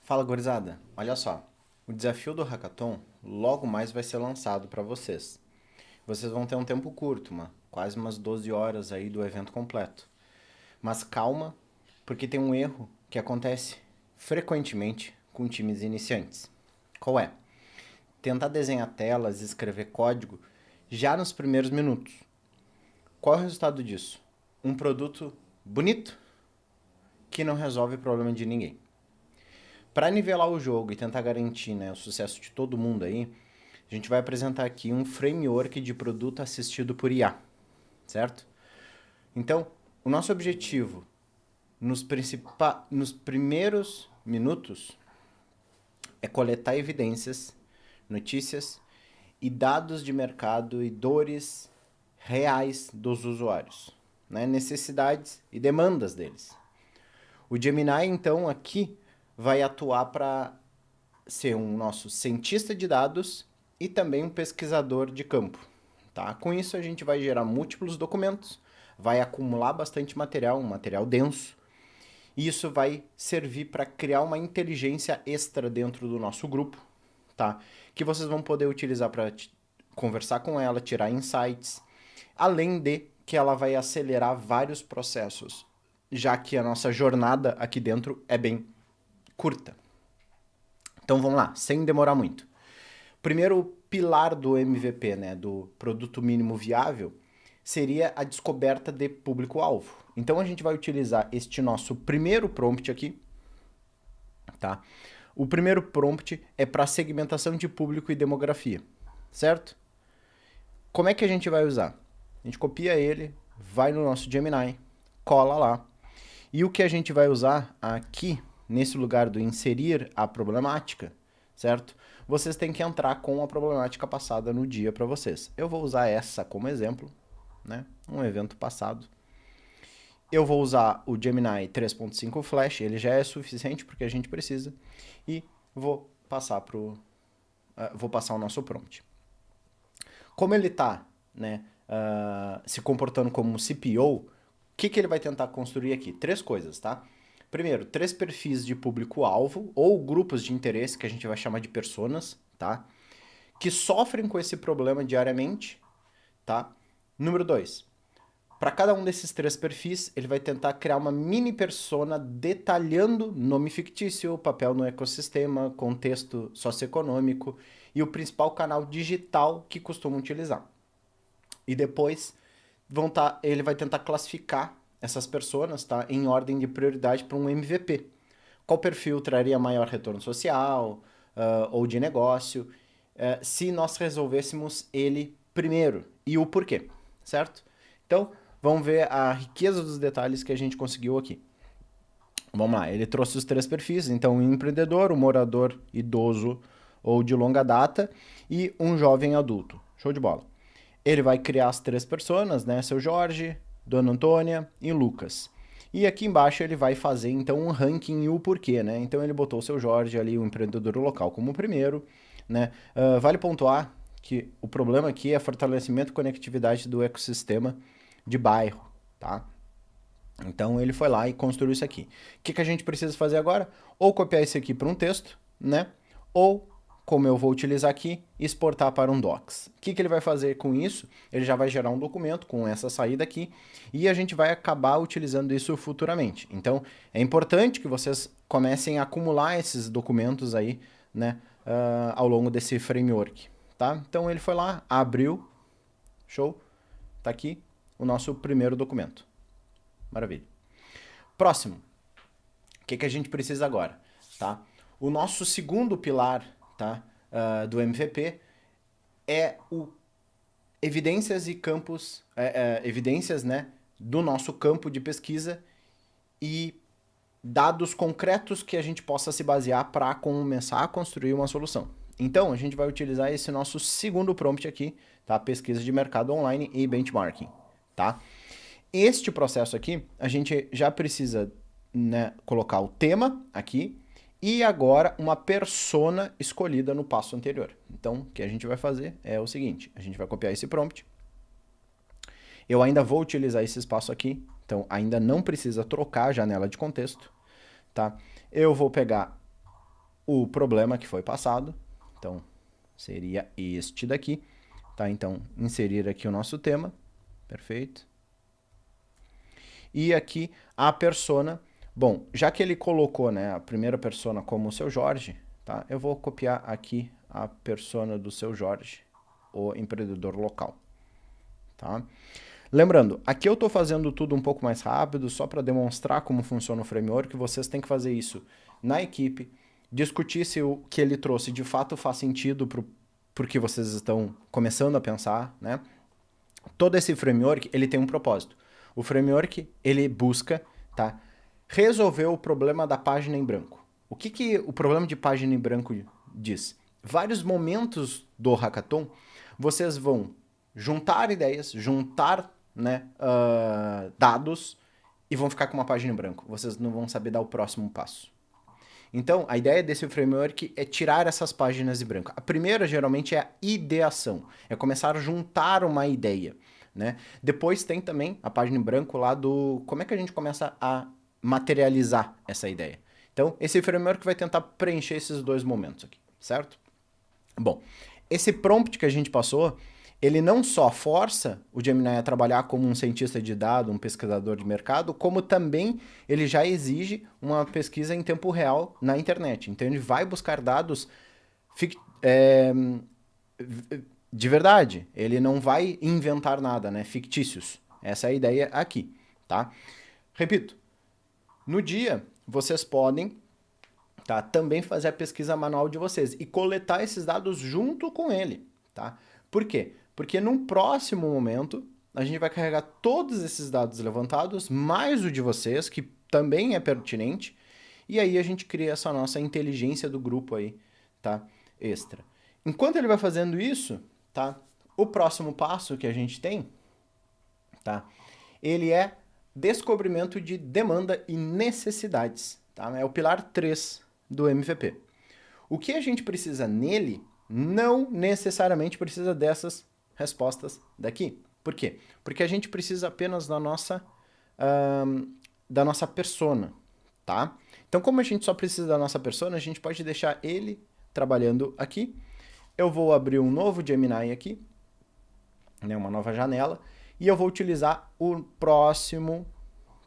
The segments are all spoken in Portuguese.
Fala, gurizada. Olha só, o desafio do Hackathon logo mais vai ser lançado para vocês. Vocês vão ter um tempo curto, quase umas 12 horas aí do evento completo. Mas calma, porque tem um erro que acontece frequentemente com times iniciantes. Qual é? Tentar desenhar telas e escrever código já nos primeiros minutos. Qual é o resultado disso? Um produto bonito que não resolve o problema de ninguém. Para nivelar o jogo e tentar garantir, né, o sucesso de todo mundo aí, a gente vai apresentar aqui um framework de produto assistido por IA, certo? Então, o nosso objetivo nos primeiros minutos é coletar evidências, notícias e dados de mercado e dores reais dos usuários, né? Necessidades e demandas deles. O Gemini, então, aqui vai atuar para ser um nosso cientista de dados e também um pesquisador de campo. Tá? Com isso, a gente vai gerar múltiplos documentos, vai acumular bastante material, um material denso, e isso vai servir para criar uma inteligência extra dentro do nosso grupo, tá? Que vocês vão poder utilizar para conversar com ela, tirar insights, além de que ela vai acelerar vários processos, já que a nossa jornada aqui dentro é bem curta. Então vamos lá, sem demorar muito. Primeiro pilar do MVP, né, do produto mínimo viável, seria a descoberta de público-alvo. Então a gente vai utilizar este nosso primeiro prompt aqui, tá? O primeiro prompt é para segmentação de público e demografia, certo? Como é que a gente vai usar? A gente copia ele, vai no nosso Gemini, cola lá, e o que a gente vai usar aqui, nesse lugar do inserir a problemática, certo? Vocês têm que entrar com a problemática passada no dia para vocês. Eu vou usar essa como exemplo, né? Um evento passado. Eu vou usar o Gemini 3.5 Flash, ele já é suficiente porque a gente precisa. E vou passar vou passar o nosso prompt. Como ele está, né, se comportando como um CPO, o que ele vai tentar construir aqui? Três coisas, tá? Primeiro, três perfis de público-alvo ou grupos de interesse que a gente vai chamar de personas, tá? Que sofrem com esse problema diariamente, tá? Número dois, para cada um desses três perfis, ele vai tentar criar uma mini persona detalhando nome fictício, papel no ecossistema, contexto socioeconômico e o principal canal digital que costumam utilizar. E depois ele vai tentar classificar essas personas, tá, em ordem de prioridade para um MVP. Qual perfil traria maior retorno social ou de negócio, se nós resolvêssemos ele primeiro e o porquê, certo? Então, vamos ver a riqueza dos detalhes que a gente conseguiu aqui. Vamos lá, ele trouxe os três perfis, então um empreendedor, um morador idoso ou de longa data e um jovem adulto. Show de bola. Ele vai criar as três personas, né? Seu Jorge, Dona Antônia e Lucas. E aqui embaixo ele vai fazer então um ranking e o porquê, né? Então ele botou o seu Jorge ali, o empreendedor local, como o primeiro, né? Vale pontuar que o problema aqui é fortalecimento e conectividade do ecossistema de bairro, tá? Então ele foi lá e construiu isso aqui. O que a gente precisa fazer agora? Ou copiar isso aqui para um texto, né? Ou, como eu vou utilizar aqui, exportar para um docs. O que ele vai fazer com isso? Ele já vai gerar um documento com essa saída aqui e a gente vai acabar utilizando isso futuramente. Então é importante que vocês comecem a acumular esses documentos aí, né? Ao longo desse framework, tá? Então ele foi lá, abriu, show, tá aqui o nosso primeiro documento. Maravilha. Próximo. O que a gente precisa agora? Tá? O nosso segundo pilar, tá, do MVP é o evidências e campos, evidências, né, do nosso campo de pesquisa e dados concretos que a gente possa se basear para começar a construir uma solução. Então, a gente vai utilizar esse nosso segundo prompt aqui, tá? Pesquisa de mercado online e benchmarking, tá? Este processo aqui, a gente já precisa, né, colocar o tema aqui e agora uma persona escolhida no passo anterior. Então, o que a gente vai fazer é o seguinte, a gente vai copiar esse prompt. Eu ainda vou utilizar esse espaço aqui, então ainda não precisa trocar a janela de contexto, tá? Eu vou pegar o problema que foi passado. Então, seria este daqui. Tá? Então, inserir aqui o nosso tema. Perfeito. E aqui a persona. Bom, já que ele colocou, né, a primeira persona como o seu Jorge, tá? Eu vou copiar aqui a persona do seu Jorge, o empreendedor local. Tá? Lembrando, aqui eu estou fazendo tudo um pouco mais rápido, só para demonstrar como funciona o framework. Vocês têm que fazer isso na equipe, discutir se o que ele trouxe de fato faz sentido porque vocês estão começando a pensar, né? Todo esse framework, ele tem um propósito. O framework, ele busca, tá, resolver o problema da página em branco. O que o problema de página em branco diz? Vários momentos do hackathon, vocês vão juntar ideias, juntar, né, dados e vão ficar com uma página em branco. Vocês não vão saber dar o próximo passo. Então, a ideia desse framework é tirar essas páginas em branco. A primeira, geralmente, é a ideação. É começar a juntar uma ideia, né? Depois tem também a página em branco lá do como é que a gente começa a materializar essa ideia. Então, esse framework vai tentar preencher esses dois momentos aqui, certo? Bom, esse prompt que a gente passou, ele não só força o Gemini a trabalhar como um cientista de dados, um pesquisador de mercado, como também ele já exige uma pesquisa em tempo real na internet. Então ele vai buscar dados de verdade. Ele não vai inventar nada, né? Fictícios. Essa é a ideia aqui, tá? Repito, no dia vocês podem, tá, também fazer a pesquisa manual de vocês e coletar esses dados junto com ele, tá? Por quê? Porque num próximo momento, a gente vai carregar todos esses dados levantados, mais o de vocês, que também é pertinente, e aí a gente cria essa nossa inteligência do grupo aí, tá? Extra. Enquanto ele vai fazendo isso, tá? O próximo passo que a gente tem, tá? Ele é descobrimento de demanda e necessidades, tá? É o pilar 3 do MVP. O que a gente precisa nele não necessariamente precisa dessas respostas daqui. Por quê? Porque a gente precisa apenas da nossa persona, tá? Então, como a gente só precisa da nossa persona, a gente pode deixar ele trabalhando aqui. Eu vou abrir um novo Gemini aqui, né, uma nova janela, e eu vou utilizar o próximo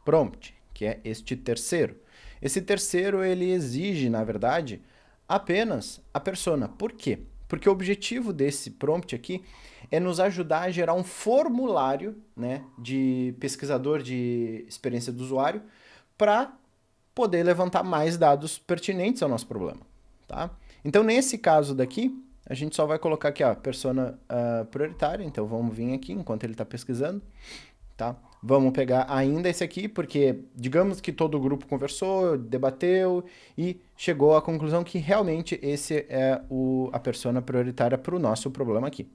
prompt, que é este terceiro. Esse terceiro, ele exige, na verdade, apenas a persona. Por quê? Porque o objetivo desse prompt aqui é nos ajudar a gerar um formulário, né, de pesquisador de experiência do usuário para poder levantar mais dados pertinentes ao nosso problema, tá? Então, nesse caso daqui, a gente só vai colocar aqui a persona prioritária. Então, vamos vir aqui enquanto ele está pesquisando, tá? Vamos pegar ainda esse aqui, porque digamos que todo o grupo conversou, debateu e chegou à conclusão que realmente esse é a persona prioritária para o nosso problema aqui.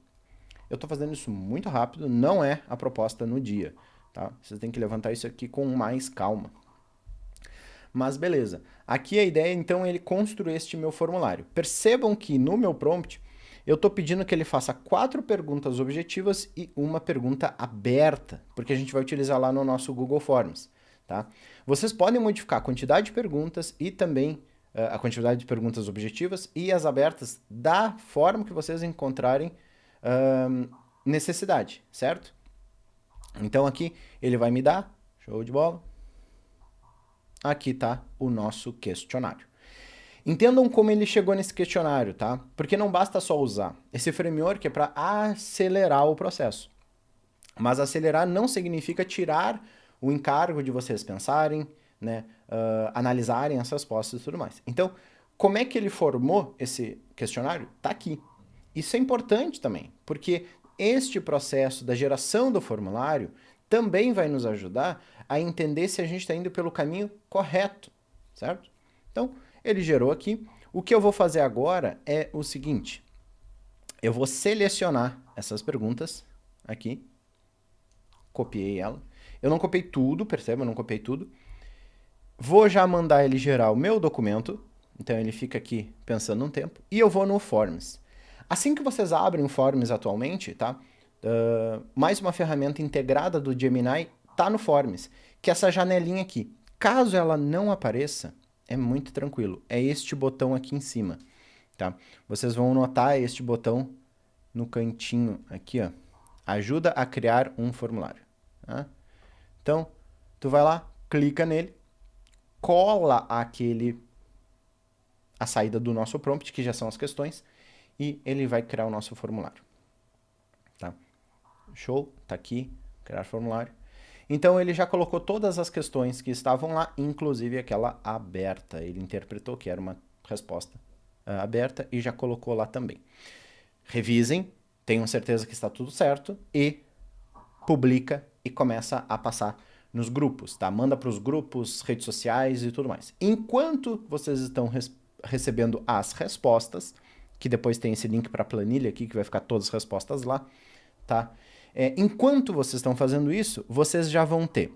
Eu estou fazendo isso muito rápido, não é a proposta no dia, tá? Vocês têm que levantar isso aqui com mais calma. Mas beleza. Aqui a ideia, então, é ele construir este meu formulário. Percebam que no meu prompt, eu estou pedindo que ele faça 4 perguntas objetivas e uma pergunta aberta, porque a gente vai utilizar lá no nosso Google Forms, tá? Vocês podem modificar a quantidade de perguntas e também a quantidade de perguntas objetivas e as abertas da forma que vocês encontrarem necessidade, certo? Então aqui ele vai me dar, show de bola, aqui está o nosso questionário. Entendam como ele chegou nesse questionário, tá? Porque não basta só usar. Esse framework é para acelerar o processo. Mas acelerar não significa tirar o encargo de vocês pensarem, né, analisarem as respostas e tudo mais. Então, como é que ele formou esse questionário? Tá aqui. Isso é importante também, porque este processo da geração do formulário também vai nos ajudar a entender se a gente está indo pelo caminho correto, certo? Então, ele gerou aqui. O que eu vou fazer agora é o seguinte. Eu vou selecionar essas perguntas aqui. Copiei ela. Eu não copiei tudo, perceba, eu não copiei tudo. Vou já mandar ele gerar o meu documento. Então, ele fica aqui pensando um tempo. E eu vou no Forms. Assim que vocês abrem o Forms atualmente, tá? Mais uma ferramenta integrada do Gemini tá no Forms, que é essa janelinha aqui. Caso ela não apareça, É muito tranquilo. É este botão aqui em cima, tá? Vocês vão notar este botão no cantinho aqui, ó. Ajuda a criar um formulário. Tá? Então, tu vai lá, clica nele, cola a saída do nosso prompt, que já são as questões, e ele vai criar o nosso formulário. Tá? Show, tá aqui, criar formulário. Então ele já colocou todas as questões que estavam lá, inclusive aquela aberta. Ele interpretou que era uma resposta aberta e já colocou lá também. Revisem, tenham certeza que está tudo certo e publica e começa a passar nos grupos, tá? Manda para os grupos, redes sociais e tudo mais. Enquanto vocês estão recebendo as respostas, que depois tem esse link para a planilha aqui, que vai ficar todas as respostas lá, tá? Enquanto vocês estão fazendo isso, vocês já vão ter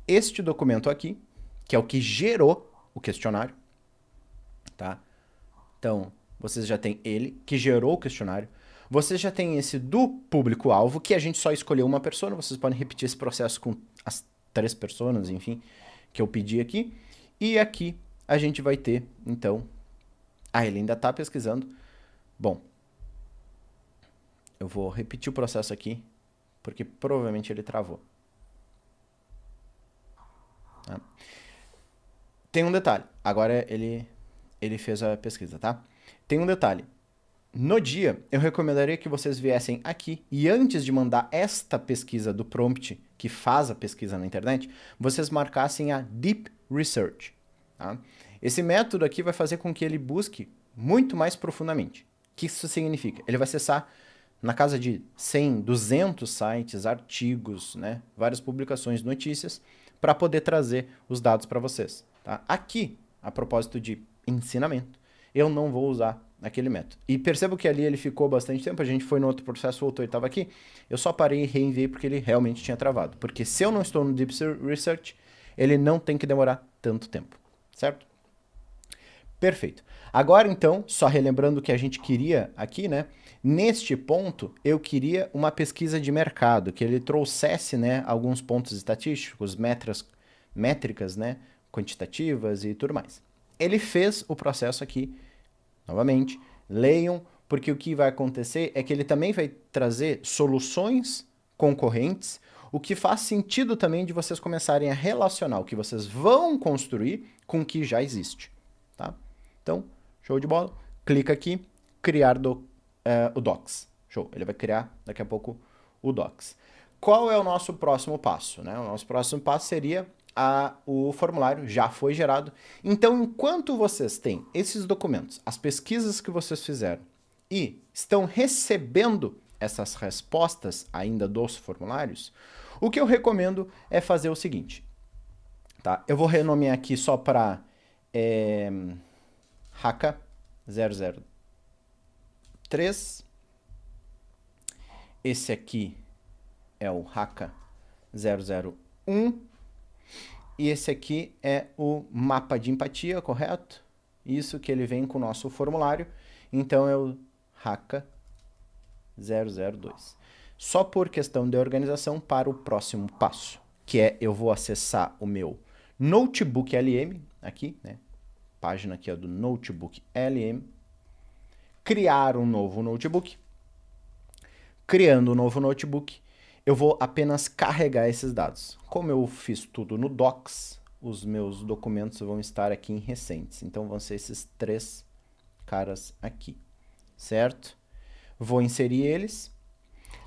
este documento aqui, que é o que gerou o questionário, tá? Então, vocês já têm ele, que gerou o questionário. Vocês já têm esse do público-alvo, que a gente só escolheu uma pessoa. Vocês podem repetir esse processo com as 3 pessoas, enfim, que eu pedi aqui. E aqui a gente vai ter, então... ele ainda está pesquisando. Bom, eu vou repetir o processo aqui, porque provavelmente ele travou. Tá? Tem um detalhe. Agora ele fez a pesquisa, tá? Tem um detalhe. No dia, eu recomendaria que vocês viessem aqui e antes de mandar esta pesquisa do prompt, que faz a pesquisa na internet, vocês marcassem a Deep Research. Tá? Esse método aqui vai fazer com que ele busque muito mais profundamente. O que isso significa? Ele vai acessar na casa de 100, 200 sites, artigos, né? Várias publicações, notícias, para poder trazer os dados para vocês. Tá? Aqui, a propósito de ensinamento, eu não vou usar aquele método. E percebo que ali ele ficou bastante tempo, a gente foi no outro processo, voltou e estava aqui. Eu só parei e reenviei porque ele realmente tinha travado. Porque se eu não estou no Deep Research, ele não tem que demorar tanto tempo, certo? Perfeito. Agora, então, só relembrando o que a gente queria aqui, né? Neste ponto, eu queria uma pesquisa de mercado, que ele trouxesse, né, alguns pontos estatísticos, métricas, né, quantitativas e tudo mais. Ele fez o processo aqui, novamente, leiam, porque o que vai acontecer é que ele também vai trazer soluções concorrentes, o que faz sentido também de vocês começarem a relacionar o que vocês vão construir com o que já existe, tá? Então, show de bola. Clica aqui, criar o Docs. Show. Ele vai criar daqui a pouco o Docs. Qual é o nosso próximo passo? Né? O nosso próximo passo seria o formulário já foi gerado. Então, enquanto vocês têm esses documentos, as pesquisas que vocês fizeram e estão recebendo essas respostas ainda dos formulários, o que eu recomendo é fazer o seguinte. Tá? Eu vou renomear aqui só para... Haka 003. Esse aqui é o Haka 001. E esse aqui é o mapa de empatia, correto? Isso que ele vem com o nosso formulário. Então é o Haka 002. Só por questão de organização para o próximo passo, que é eu vou acessar o meu Notebook LM, aqui, né? Página aqui ó, do Notebook LM, criar um novo notebook. Criando um novo notebook, eu vou apenas carregar esses dados. Como eu fiz tudo no Docs, os meus documentos vão estar aqui em recentes. Então vão ser esses 3 caras aqui, certo? Vou inserir eles.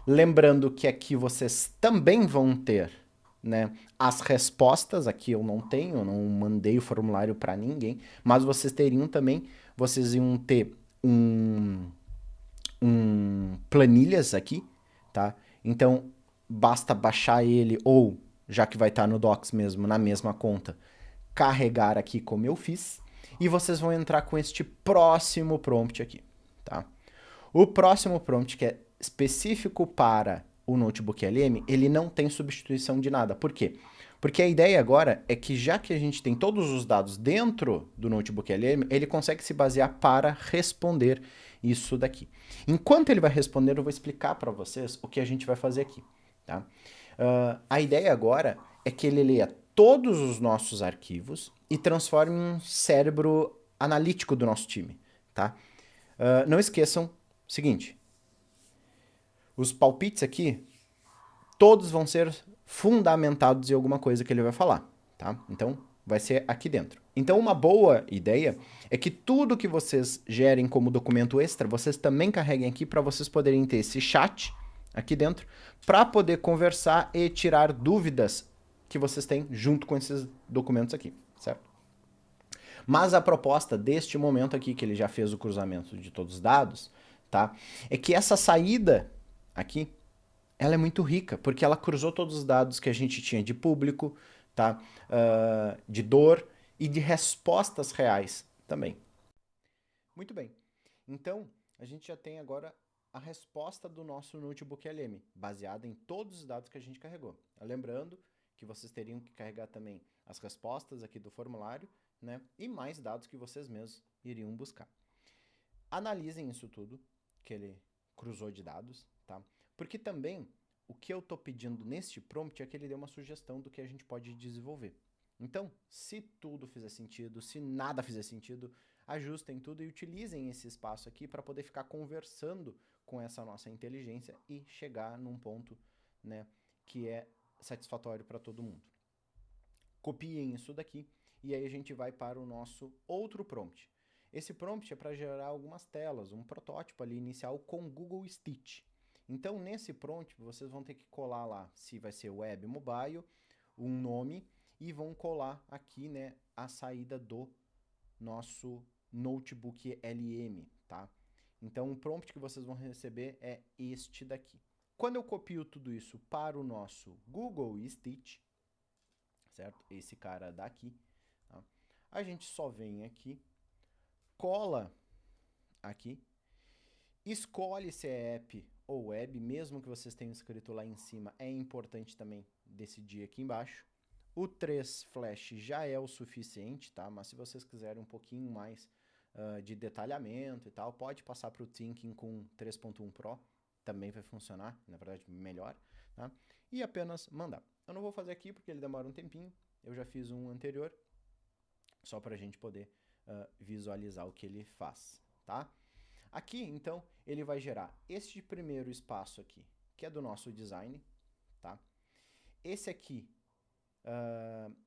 Lembrando que aqui vocês também vão ter, né, as respostas. Aqui eu não tenho, eu não mandei o formulário para ninguém, mas vocês teriam também, vocês iam ter planilhas aqui, tá? Então, basta baixar ele ou, já que vai estar no Docs mesmo, na mesma conta, carregar aqui como eu fiz, e vocês vão entrar com este próximo prompt aqui, tá? O próximo prompt, que é específico para o Notebook LM, ele não tem substituição de nada. Por quê? Porque a ideia agora é que, já que a gente tem todos os dados dentro do Notebook LM, ele consegue se basear para responder isso daqui. Enquanto ele vai responder, eu vou explicar para vocês o que a gente vai fazer aqui. Tá? A ideia agora é que ele leia todos os nossos arquivos e transforma em um cérebro analítico do nosso time, tá? Não esqueçam o seguinte, os palpites aqui, todos vão ser fundamentados em alguma coisa que ele vai falar, tá? Então, vai ser aqui dentro. Então, uma boa ideia é que tudo que vocês gerem como documento extra, vocês também carreguem aqui para vocês poderem ter esse chat aqui dentro, para poder conversar e tirar dúvidas que vocês têm junto com esses documentos aqui, certo? Mas a proposta deste momento aqui, que ele já fez o cruzamento de todos os dados, tá? É que essa saída aqui, ela é muito rica, porque ela cruzou todos os dados que a gente tinha de público, tá? De dor e de respostas reais também. Muito bem. Então, a gente já tem agora a resposta do nosso notebook LM, baseada em todos os dados que a gente carregou. Lembrando que vocês teriam que carregar também as respostas aqui do formulário, né? E mais dados que vocês mesmos iriam buscar. Analisem isso tudo que ele cruzou de dados, tá? Porque também o que eu estou pedindo neste prompt é que ele dê uma sugestão do que a gente pode desenvolver. Então, se tudo fizer sentido, se nada fizer sentido, ajustem tudo e utilizem esse espaço aqui para poder ficar conversando com essa nossa inteligência e chegar num ponto, né, que é satisfatório para todo mundo. Copiem isso daqui e aí a gente vai para o nosso outro prompt. Esse prompt é para gerar algumas telas, um protótipo ali inicial com Google Stitch. Então, nesse prompt, vocês vão ter que colar lá se vai ser web, mobile, um nome, e vão colar aqui, né, a saída do nosso notebook LM, tá? Então, o prompt que vocês vão receber é este daqui. Quando eu copio tudo isso para o nosso Google Stitch, certo? Esse cara daqui, tá? A gente só vem aqui, cola aqui, escolhe se é app ou web, mesmo que vocês tenham escrito lá em cima, é importante também decidir aqui embaixo. O 3 Flash já é o suficiente, tá? Mas se vocês quiserem um pouquinho mais de detalhamento e tal, pode passar para o Thinking com 3.1 Pro, também vai funcionar, na verdade melhor, tá? E apenas mandar. Eu não vou fazer aqui porque ele demora um tempinho, eu já fiz um anterior, só para a gente poder visualizar o que ele faz, tá? Aqui, então, ele vai gerar este primeiro espaço aqui, que é do nosso design, tá? Esse aqui,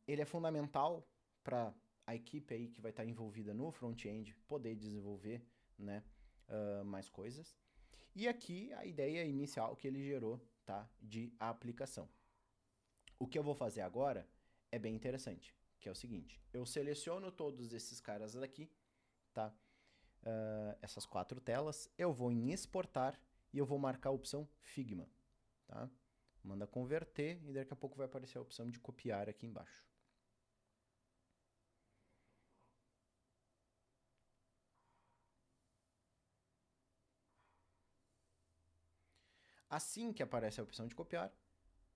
ele é fundamental para a equipe aí que vai estar envolvida no front-end poder desenvolver, né, mais coisas. E aqui a ideia inicial que ele gerou, tá, de aplicação. O que eu vou fazer agora é bem interessante, que é o seguinte, eu seleciono todos esses caras daqui, tá? Essas 4 telas, eu vou em exportar e eu vou marcar a opção Figma, tá? Manda converter e daqui a pouco vai aparecer a opção de copiar aqui embaixo. Assim que aparece a opção de copiar,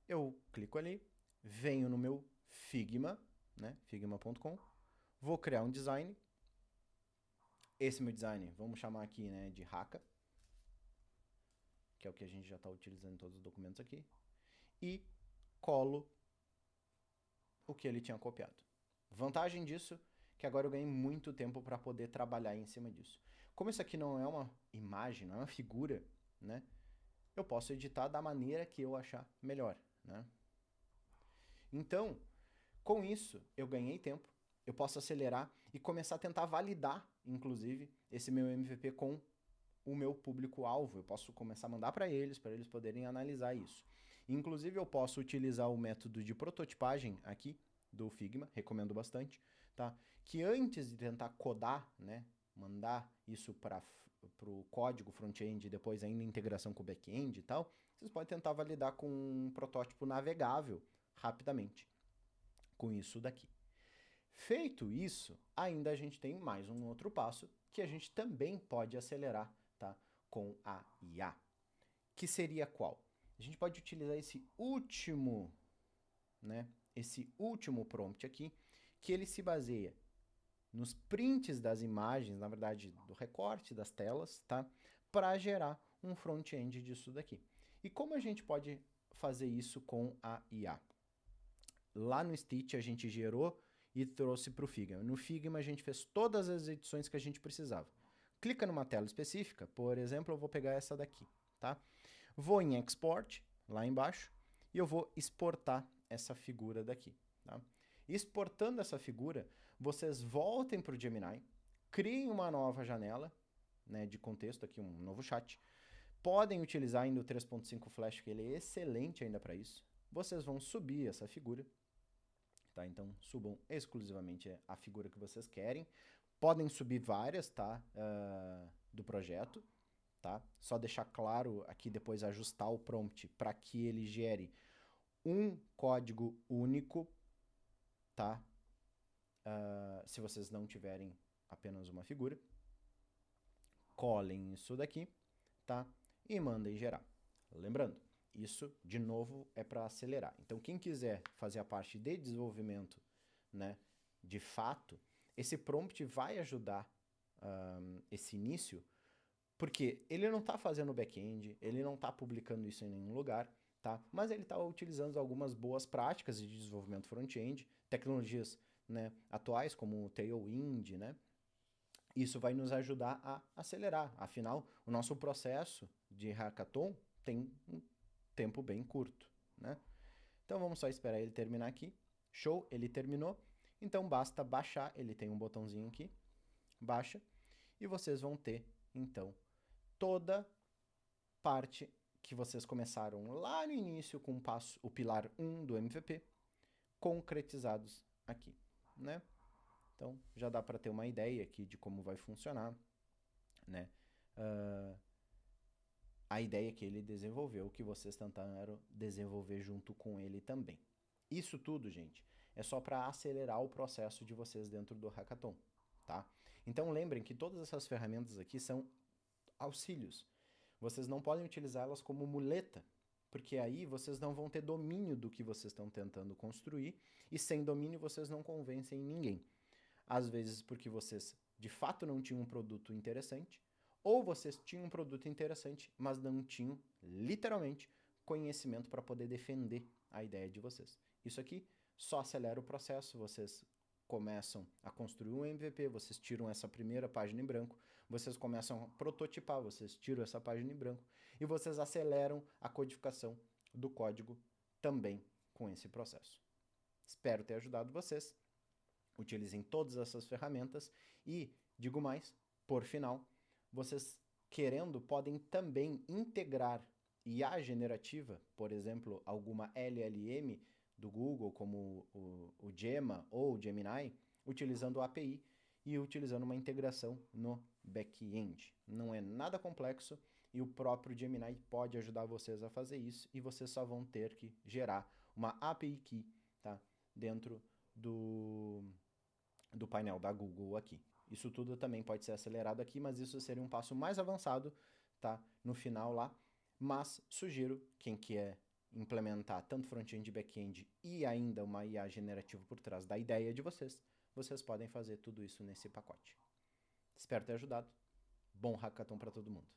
eu clico ali, venho no meu Figma, né, figma.com, vou criar um design. Esse meu design, vamos chamar aqui, né, de Haka, que é o que a gente já está utilizando em todos os documentos aqui, e colo o que ele tinha copiado. Vantagem disso, que agora eu ganhei muito tempo para poder trabalhar em cima disso. Como isso aqui não é uma imagem, não é uma figura, né, eu posso editar da maneira que eu achar melhor, né. Então, com isso, eu ganhei tempo, eu posso acelerar e começar a tentar validar, inclusive, esse meu MVP com o meu público-alvo. Eu posso começar a mandar para eles poderem analisar isso. Inclusive, eu posso utilizar o método de prototipagem aqui do Figma, recomendo bastante, tá? Que antes de tentar codar, né, mandar isso para o código front-end e depois ainda integração com o back-end e tal, vocês podem tentar validar com um protótipo navegável rapidamente com isso daqui. Feito isso, ainda a gente tem mais um outro passo que a gente também pode acelerar, tá, com a IA. Que seria qual? A gente pode utilizar esse último, né, esse último prompt aqui, que ele se baseia nos prints das imagens, na verdade, do recorte das telas, tá, para gerar um front-end disso daqui. E como a gente pode fazer isso com a IA? lá no Stitch a gente gerou e trouxe para o Figma. No Figma a gente fez todas as edições que a gente precisava. Clica numa tela específica, por exemplo, eu vou pegar essa daqui, tá? Vou em Export, lá embaixo, e eu vou exportar essa figura daqui, tá? Exportando essa figura, vocês voltem para o Gemini, criem uma nova janela, né, de contexto aqui, um novo chat. Podem utilizar ainda o 3.5 Flash, que ele é excelente ainda para isso. Vocês vão subir essa figura, tá? Então, subam exclusivamente a figura que vocês querem. Podem subir várias, tá? Do projeto, tá? Só deixar claro aqui depois ajustar o prompt para que ele gere um código único, tá? Se vocês não tiverem apenas uma figura. Colhem isso daqui, tá? E mandem gerar. Lembrando, isso, de novo, é para acelerar. Então, quem quiser fazer a parte de desenvolvimento, né, de fato, esse prompt vai ajudar esse início, porque ele não está fazendo back-end, ele não está publicando isso em nenhum lugar, tá? Mas ele está utilizando algumas boas práticas de desenvolvimento front-end, tecnologias, né, atuais como o Tailwind, né? Isso vai nos ajudar a acelerar. Afinal, o nosso processo de hackathon tem um tempo bem curto, né? Então vamos só esperar ele terminar aqui. Show, ele terminou. Então basta baixar, ele tem um botãozinho aqui, baixa, e vocês vão ter, então, toda parte que vocês começaram lá no início com o pilar 1 do MVP, concretizados aqui, né? Então, já dá para ter uma ideia aqui de como vai funcionar, né? A ideia que ele desenvolveu, que vocês tentaram desenvolver junto com ele também. Isso tudo, gente, é só para acelerar o processo de vocês dentro do hackathon, tá? Então, lembrem que todas essas ferramentas aqui são auxílios. Vocês não podem utilizá-las como muleta, porque aí vocês não vão ter domínio do que vocês estão tentando construir, e sem domínio vocês não convencem ninguém. Às vezes porque vocês de fato não tinham um produto interessante, ou vocês tinham um produto interessante, mas não tinham, literalmente, conhecimento para poder defender a ideia de vocês. Isso aqui só acelera o processo, vocês começam a construir um MVP, vocês tiram essa primeira página em branco, vocês começam a prototipar, vocês tiram essa página em branco, e vocês aceleram a codificação do código também com esse processo. Espero ter ajudado vocês. Utilizem todas essas ferramentas e, digo mais, por final, vocês querendo podem também integrar IA generativa, por exemplo, alguma LLM do Google, como o Gemma ou o Gemini, utilizando o API e utilizando uma integração no back-end. Não é nada complexo e o próprio Gemini pode ajudar vocês a fazer isso e vocês só vão ter que gerar uma API Key, tá? Dentro do painel da Google aqui. Isso tudo também pode ser acelerado aqui, mas isso seria um passo mais avançado, tá? No final lá. Mas sugiro, quem quer implementar tanto front-end e back-end e ainda uma IA generativa por trás da ideia de vocês, vocês podem fazer tudo isso nesse pacote. Espero ter ajudado. Bom hackathon para todo mundo.